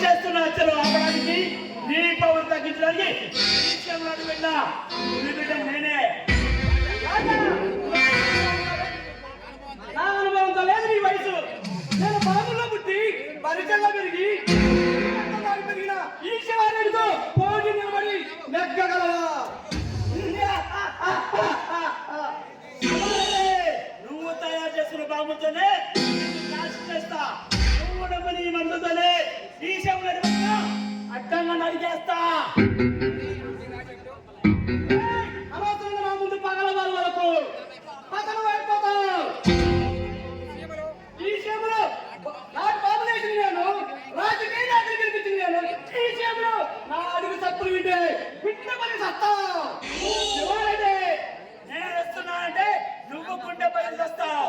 చేస్తున్న హత్యలు ఆపడానికి నీ పవర్ తగ్గించడానికి వెళ్ళా నేనే నా అనుభవంతో లేదు నీ వయసు. నేను బాబుల్లో పుట్టి పరిచయంలో పెరిగి పెరిగిన ఈ శివారెడ్డితో పోటీ నిలబడి నెగ్గగలవా? నువ్వు తయారు చేస్తున్న బాబుతోనే చేస్తా. నువ్వు నమ్మని మందుతోనే ఈ శివారెడ్డి అడ్డంగా నరికేస్తా. అనవసరంగా నా ముందు పగల వాళ్ళకు పతనం అయిపోతావు. ఈ విషయంలో నాకు బాబులేసింది నేను, రాజకీయ నాయకులు గెలిపించింది నేను. ఈ విషయంలో నా అడుగు తప్పులు వింటే వింటే మరి సత్తావు. నేను వస్తున్నానంటే నువ్వు గుండె పైన వస్తావు.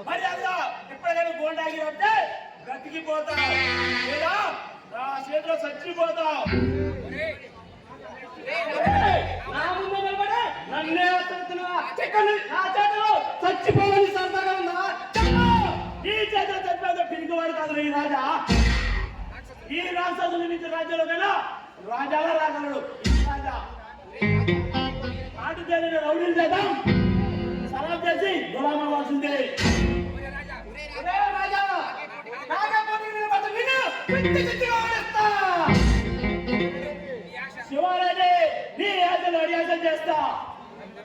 మరి అలా ఇప్పటికైనా గోండాగి అంటే బ్రతికిపోతావు లేదా నా చేతిలో చచ్చిపోతావు. నా ముందు నిలబడి నన్నే వస్తున్నావా? నా చేతిలో చచ్చిపోవాలని సరదాగా ఉందా? ఈ చేతిలో చచ్చిపోతే పిరికివాడు కాదు ఈ రాజా. ఈ రాక్షసుల నుంచి రాజ్యంలో కన్నా రాజాలా రాగలడు ఈ రాజా. ఆటు తేలిన రౌడీలు చేద్దాం సలాం చేసి గులాం అవ్వాల్సిందే. రాజా శివారెడ్డి నీ యాజలు అడియాసం చేస్తా.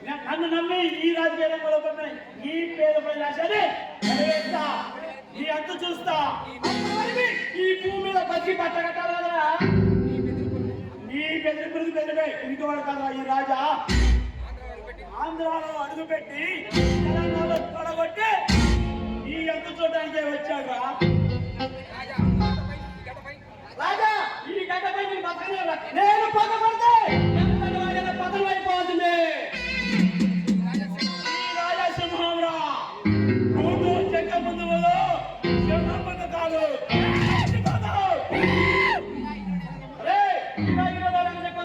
నన్ను నమ్మి ఈ రాజకీయ రంగంలో ఈ పేద ప్రజాశాన్ని నెరవేర్తా. నీ అంతు చూస్తా. ఈ భూమి మీద బతికి బట్ట కట్టాలి కదా. నీ బెదిరింపులకు బెదిరిపై ఇంకోవాడు కదా ఈ రాజా. ఆంధ్రాలో అడుగుపెట్టి తెలంగాణలో తొడగొట్టి ఈ అంతు చూడడానికే వచ్చాడు. రాజా ఈ గడ్డపై నేను బతకలేను. నేను పదకొడితే ఎంతటి వాడైనా పతనం అయిపోతుంది. ఈ రాజా సింహంరా. నువ్వు చెక్క ముందు సింహం ముందు కాదు.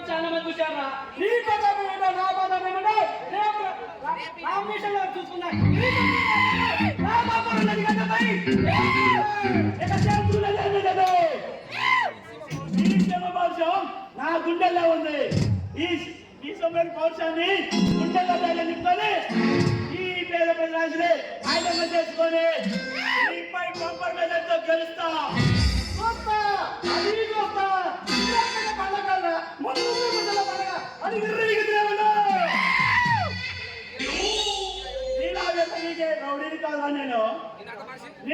చాలా మంది చూశారా? నీ పదం ఏమిటో నా పదం ఏమిటో రామేశ్వరంలో చూసుకున్నా. నా పాపం ఉన్నది గడ్డపై నా గుండెల్లో ఉంది. ఈ సమయం పౌరుషాన్ని గుండెల్లో నింపుకొని ఈ పేద ప్రజలు ఆయుధంగా చేసుకొని